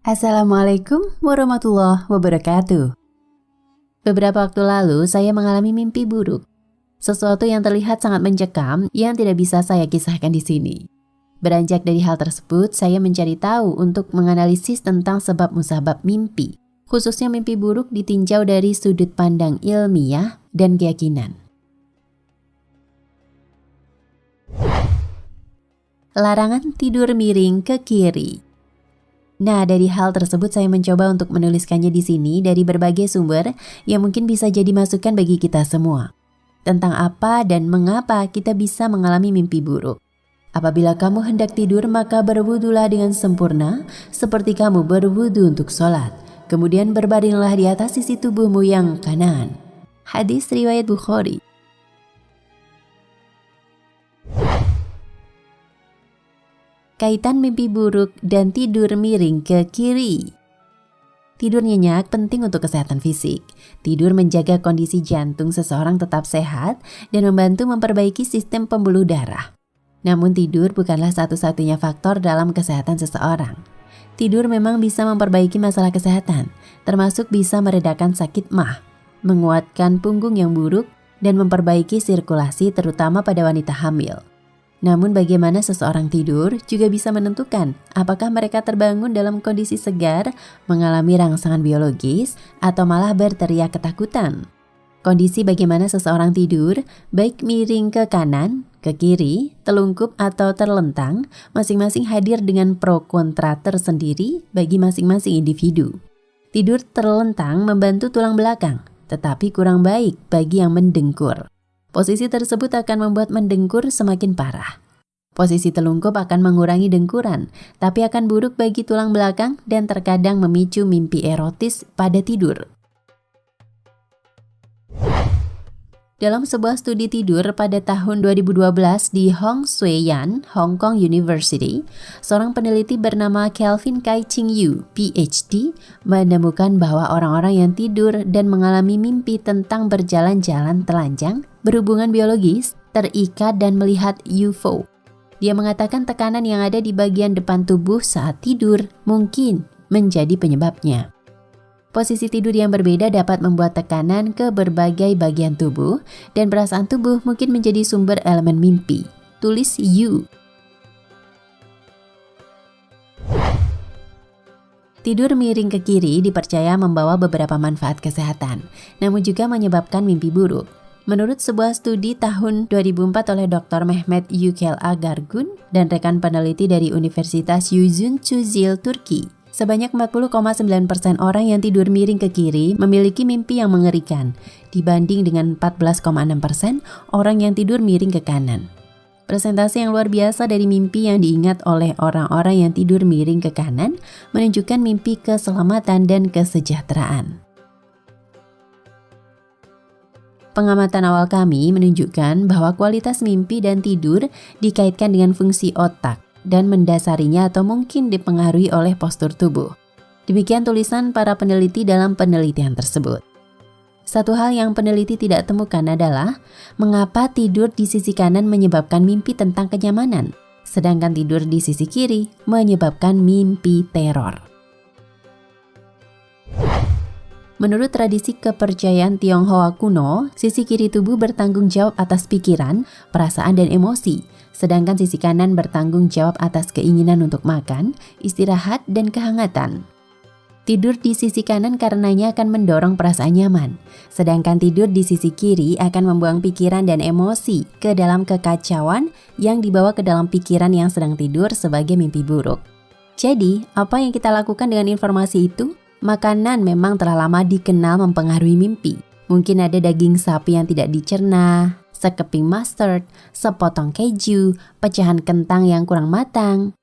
Assalamualaikum warahmatullahi wabarakatuh. Beberapa waktu lalu saya mengalami mimpi buruk. Sesuatu yang terlihat sangat mencekam yang tidak bisa saya kisahkan di sini. Beranjak dari hal tersebut, saya mencari tahu untuk menganalisis tentang sebab musabab mimpi. Khususnya mimpi buruk ditinjau dari sudut pandang ilmiah dan keyakinan. Larangan tidur miring ke kiri. Nah, dari hal tersebut saya mencoba untuk menuliskannya di sini dari berbagai sumber yang mungkin bisa jadi masukan bagi kita semua. Tentang apa dan mengapa kita bisa mengalami mimpi buruk. Apabila kamu hendak tidur, maka berwudulah dengan sempurna, seperti kamu berwudu untuk sholat. Kemudian berbaringlah di atas sisi tubuhmu yang kanan. Hadis riwayat Bukhari. Kaitan mimpi buruk dan tidur miring ke kiri. Tidur nyenyak penting untuk kesehatan fisik. Tidur menjaga kondisi jantung seseorang tetap sehat dan membantu memperbaiki sistem pembuluh darah. Namun tidur bukanlah satu-satunya faktor dalam kesehatan seseorang. Tidur memang bisa memperbaiki masalah kesehatan, termasuk bisa meredakan sakit MAH, menguatkan punggung yang buruk, dan memperbaiki sirkulasi terutama pada wanita hamil. Namun bagaimana seseorang tidur juga bisa menentukan apakah mereka terbangun dalam kondisi segar, mengalami rangsangan biologis, atau malah berteriak ketakutan. Kondisi bagaimana seseorang tidur, baik miring ke kanan, ke kiri, telungkup atau terlentang, masing-masing hadir dengan pro kontra tersendiri bagi masing-masing individu. Tidur terlentang membantu tulang belakang, tetapi kurang baik bagi yang mendengkur. Posisi tersebut akan membuat mendengkur semakin parah. Posisi telungkup akan mengurangi dengkuran, tapi akan buruk bagi tulang belakang dan terkadang memicu mimpi erotis pada tidur. Dalam sebuah studi tidur pada tahun 2012 di Hong Sui-yan, Hong Kong University, seorang peneliti bernama Kelvin Kai-Ching Yu, PhD, menemukan bahwa orang-orang yang tidur dan mengalami mimpi tentang berjalan-jalan telanjang, berhubungan biologis, terikat dan melihat UFO. Dia mengatakan tekanan yang ada di bagian depan tubuh saat tidur mungkin menjadi penyebabnya. Posisi tidur yang berbeda dapat membuat tekanan ke berbagai bagian tubuh dan perasaan tubuh mungkin menjadi sumber elemen mimpi. Tulis Yu. Tidur miring ke kiri dipercaya membawa beberapa manfaat kesehatan, namun juga menyebabkan mimpi buruk. Menurut sebuah studi tahun 2004 oleh Dr. Mehmet Yücel Agargun dan rekan peneliti dari Universitas Yüzün Tuzil, Turki, sebanyak 40,9% orang yang tidur miring ke kiri memiliki mimpi yang mengerikan, dibanding dengan 14,6% orang yang tidur miring ke kanan. Presentasi yang luar biasa dari mimpi yang diingat oleh orang-orang yang tidur miring ke kanan menunjukkan mimpi keselamatan dan kesejahteraan. Pengamatan awal kami menunjukkan bahwa kualitas mimpi dan tidur dikaitkan dengan fungsi otak dan mendasarinya atau mungkin dipengaruhi oleh postur tubuh. Demikian tulisan para peneliti dalam penelitian tersebut. Satu hal yang peneliti tidak temukan adalah mengapa tidur di sisi kanan menyebabkan mimpi tentang kenyamanan, sedangkan tidur di sisi kiri menyebabkan mimpi teror. Menurut tradisi kepercayaan Tionghoa kuno, sisi kiri tubuh bertanggung jawab atas pikiran, perasaan, dan emosi, sedangkan sisi kanan bertanggung jawab atas keinginan untuk makan, istirahat, dan kehangatan. Tidur di sisi kanan karenanya akan mendorong perasaan nyaman, sedangkan tidur di sisi kiri akan membuang pikiran dan emosi ke dalam kekacauan yang dibawa ke dalam pikiran yang sedang tidur sebagai mimpi buruk. Jadi, apa yang kita lakukan dengan informasi itu? Makanan memang telah lama dikenal mempengaruhi mimpi. Mungkin ada daging sapi yang tidak dicerna, sekeping mustard, sepotong keju, pecahan kentang yang kurang matang.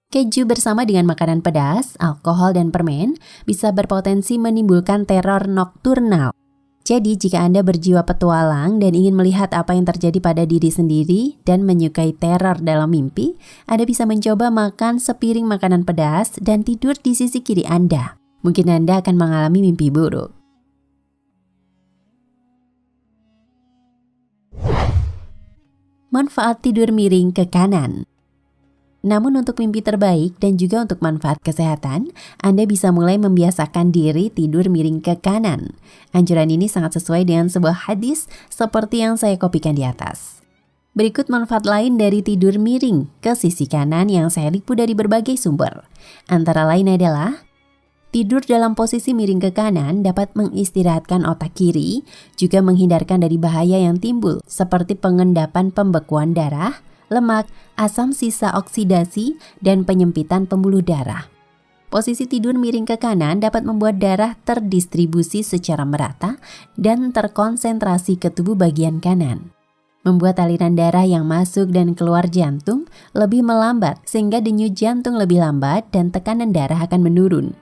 Keju bersama dengan makanan pedas, alkohol, dan permen bisa berpotensi menimbulkan teror nokturnal. Jadi jika Anda berjiwa petualang dan ingin melihat apa yang terjadi pada diri sendiri dan menyukai teror dalam mimpi, Anda bisa mencoba makan sepiring makanan pedas dan tidur di sisi kiri Anda. Mungkin Anda akan mengalami mimpi buruk. Manfaat tidur miring ke kanan. Namun untuk mimpi terbaik dan juga untuk manfaat kesehatan, Anda bisa mulai membiasakan diri tidur miring ke kanan. Anjuran ini sangat sesuai dengan sebuah hadis seperti yang saya kopikan di atas. Berikut manfaat lain dari tidur miring ke sisi kanan yang saya liput dari berbagai sumber. Antara lain adalah, tidur dalam posisi miring ke kanan dapat mengistirahatkan otak kiri, juga menghindarkan dari bahaya yang timbul seperti pengendapan pembekuan darah, lemak, asam sisa oksidasi, dan penyempitan pembuluh darah. Posisi tidur miring ke kanan dapat membuat darah terdistribusi secara merata dan terkonsentrasi ke tubuh bagian kanan. Membuat aliran darah yang masuk dan keluar jantung lebih melambat sehingga denyut jantung lebih lambat dan tekanan darah akan menurun.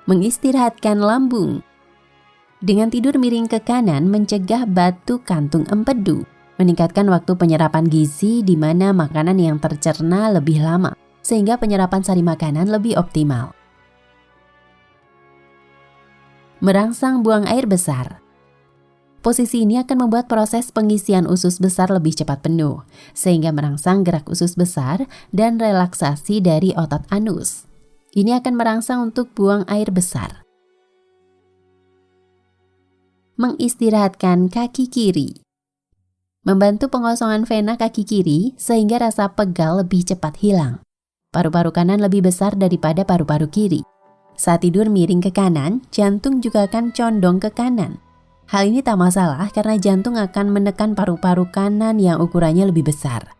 Mengistirahatkan lambung. Dengan tidur miring ke kanan mencegah batu kantung empedu, meningkatkan waktu penyerapan gizi di mana makanan yang tercerna lebih lama, sehingga penyerapan sari makanan lebih optimal. Merangsang buang air besar. Posisi ini akan membuat proses pengisian usus besar lebih cepat penuh, sehingga merangsang gerak usus besar dan relaksasi dari otot anus. Ini akan merangsang untuk buang air besar. Mengistirahatkan kaki kiri. Membantu pengosongan vena kaki kiri sehingga rasa pegal lebih cepat hilang. Paru-paru kanan lebih besar daripada paru-paru kiri. Saat tidur miring ke kanan, jantung juga akan condong ke kanan. Hal ini tak masalah karena jantung akan menekan paru-paru kanan yang ukurannya lebih besar.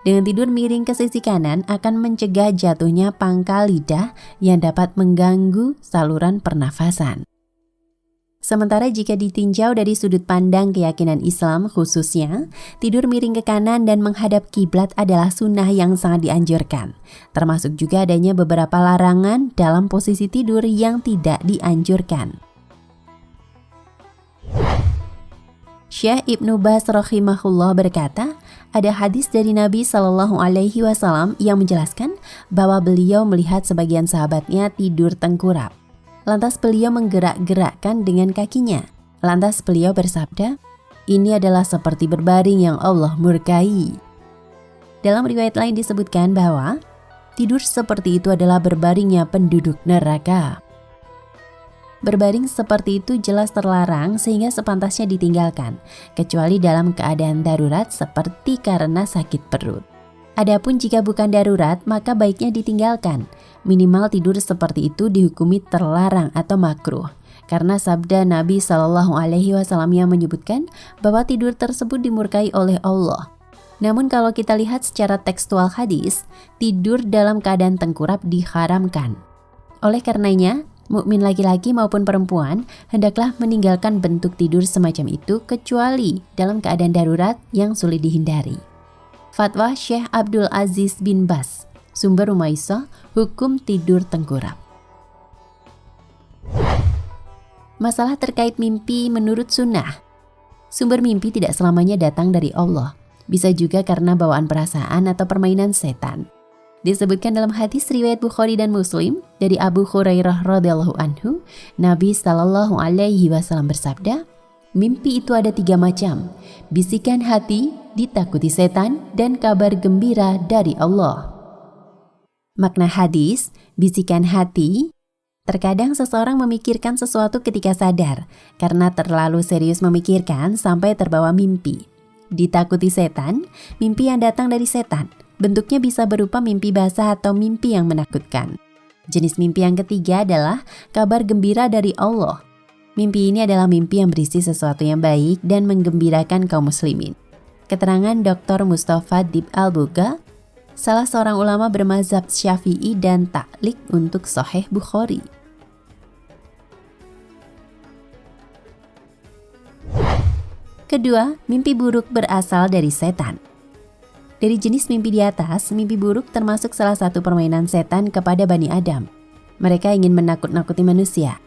Dengan tidur miring ke sisi kanan akan mencegah jatuhnya pangkal lidah yang dapat mengganggu saluran pernafasan. Sementara jika ditinjau dari sudut pandang keyakinan Islam khususnya, tidur miring ke kanan dan menghadap kiblat adalah sunnah yang sangat dianjurkan. Termasuk juga adanya beberapa larangan dalam posisi tidur yang tidak dianjurkan. Syekh Ibnu Baz rahimahullah berkata, ada hadis dari Nabi SAW yang menjelaskan bahwa beliau melihat sebagian sahabatnya tidur tengkurap. Lantas beliau menggerak-gerakkan dengan kakinya. Lantas beliau bersabda, ini adalah seperti berbaring yang Allah murkai. Dalam riwayat lain disebutkan bahwa tidur seperti itu adalah berbaringnya penduduk neraka. Berbaring seperti itu jelas terlarang sehingga sepantasnya ditinggalkan, kecuali dalam keadaan darurat seperti karena sakit perut. Adapun jika bukan darurat, maka baiknya ditinggalkan. Minimal tidur seperti itu dihukumi terlarang atau makruh. Karena sabda Nabi SAW yang menyebutkan bahwa tidur tersebut dimurkai oleh Allah. Namun kalau kita lihat secara tekstual hadis, tidur dalam keadaan tengkurap diharamkan. Oleh karenanya, mukmin laki-laki maupun perempuan hendaklah meninggalkan bentuk tidur semacam itu kecuali dalam keadaan darurat yang sulit dihindari. Fatwa Syekh Abdul Aziz bin Baz, sumber Rumaisah, hukum tidur tengkurap. Masalah terkait mimpi menurut sunnah. Sumber mimpi tidak selamanya datang dari Allah, bisa juga karena bawaan perasaan atau permainan setan. Disebutkan dalam hadis riwayat Bukhari dan Muslim dari Abu Hurairah radhiyallahu anhu, Nabi SAW bersabda, mimpi itu ada 3 macam, bisikan hati, ditakuti setan, dan kabar gembira dari Allah. Makna hadis, bisikan hati, terkadang seseorang memikirkan sesuatu ketika sadar, karena terlalu serius memikirkan sampai terbawa mimpi. Ditakuti setan, mimpi yang datang dari setan, bentuknya bisa berupa mimpi basah atau mimpi yang menakutkan. Jenis mimpi yang ketiga adalah kabar gembira dari Allah. Mimpi ini adalah mimpi yang berisi sesuatu yang baik dan menggembirakan kaum muslimin. Keterangan Dr. Mustafa Dib Al-Buga, salah seorang ulama bermazhab Syafi'i dan taklik untuk Sahih Bukhari. Kedua, mimpi buruk berasal dari setan. Dari jenis mimpi di atas, mimpi buruk termasuk salah satu permainan setan kepada Bani Adam. Mereka ingin menakut-nakuti manusia.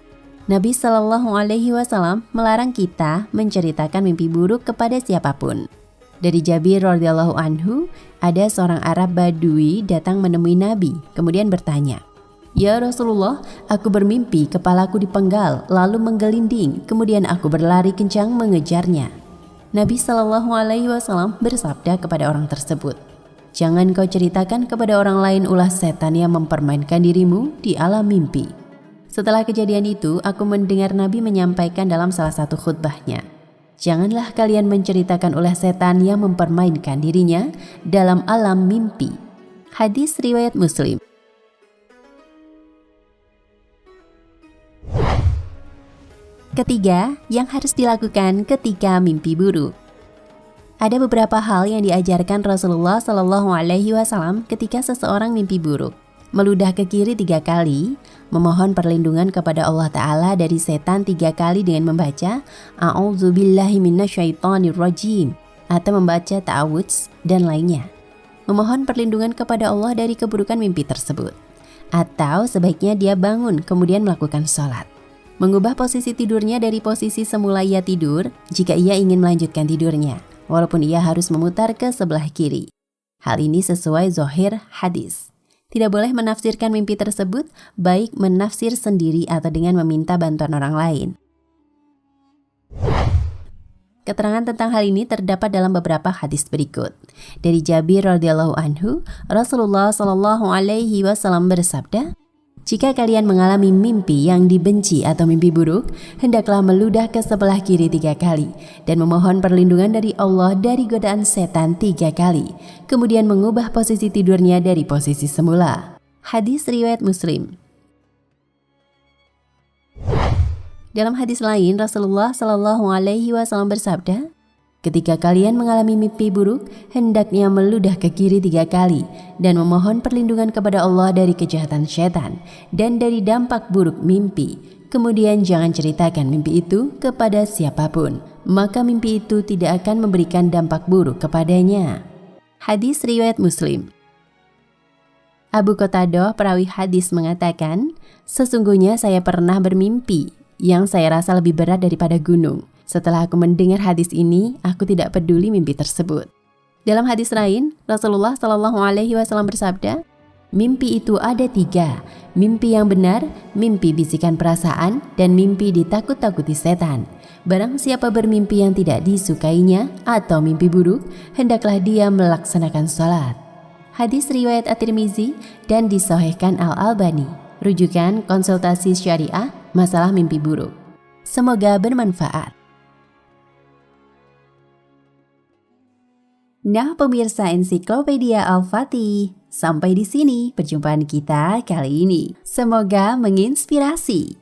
Nabi SAW melarang kita menceritakan mimpi buruk kepada siapapun. Dari Jabir radhiyallahu anhu, ada seorang Arab Badui datang menemui Nabi, kemudian bertanya, "Ya Rasulullah, aku bermimpi kepalaku dipenggal, lalu menggelinding, kemudian aku berlari kencang mengejarnya." Nabi Shallallahu Alaihi Wasallam bersabda kepada orang tersebut, "Jangan kau ceritakan kepada orang lain ulah setan yang mempermainkan dirimu di alam mimpi." Setelah kejadian itu, aku mendengar Nabi menyampaikan dalam salah satu khutbahnya, "Janganlah kalian menceritakan ulah setan yang mempermainkan dirinya dalam alam mimpi." Hadis riwayat Muslim. Ketiga, yang harus dilakukan ketika mimpi buruk. Ada beberapa hal yang diajarkan Rasulullah Shallallahu Alaihi Wasallam ketika seseorang mimpi buruk. Meludah ke kiri 3 kali, memohon perlindungan kepada Allah Ta'ala dari setan 3 kali dengan membaca A'udzubillahi minasyaitonirrajim atau membaca ta'awudz dan lainnya. Memohon perlindungan kepada Allah dari keburukan mimpi tersebut. Atau sebaiknya dia bangun kemudian melakukan sholat. Mengubah posisi tidurnya dari posisi semula ia tidur jika ia ingin melanjutkan tidurnya, walaupun ia harus memutar ke sebelah kiri. Hal ini sesuai zahir hadis. Tidak boleh menafsirkan mimpi tersebut, baik menafsir sendiri atau dengan meminta bantuan orang lain. Keterangan tentang hal ini terdapat dalam beberapa hadis berikut. Dari Jabir radhiyallahu anhu, Rasulullah Shallallahu Alaihi Wasallam bersabda, "Jika kalian mengalami mimpi yang dibenci atau mimpi buruk, hendaklah meludah ke sebelah kiri 3 kali dan memohon perlindungan dari Allah dari godaan setan 3 kali. Kemudian mengubah posisi tidurnya dari posisi semula." Hadis riwayat Muslim. Dalam hadis lain, Rasulullah Shallallahu Alaihi Wasallam bersabda, "Ketika kalian mengalami mimpi buruk, hendaknya meludah ke kiri 3 kali dan memohon perlindungan kepada Allah dari kejahatan setan dan dari dampak buruk mimpi. Kemudian jangan ceritakan mimpi itu kepada siapapun, maka mimpi itu tidak akan memberikan dampak buruk kepadanya." Hadis riwayat Muslim. Abu Qatadah, perawi hadis, mengatakan, "Sesungguhnya saya pernah bermimpi yang saya rasa lebih berat daripada gunung. Setelah aku mendengar hadis ini, aku tidak peduli mimpi tersebut." Dalam hadis lain, Rasulullah Shallallahu Alaihi Wasallam bersabda, "Mimpi itu ada 3, mimpi yang benar, mimpi bisikan perasaan, dan mimpi ditakut-takuti setan. Barang siapa bermimpi yang tidak disukainya atau mimpi buruk, hendaklah dia melaksanakan sholat." Hadis riwayat At-Tirmizi dan disahihkan Al-Albani. Rujukan konsultasi syariah masalah mimpi buruk. Semoga bermanfaat. Nah pemirsa Ensiklopedia Al-Fatih, sampai di sini perjumpaan kita kali ini. Semoga menginspirasi.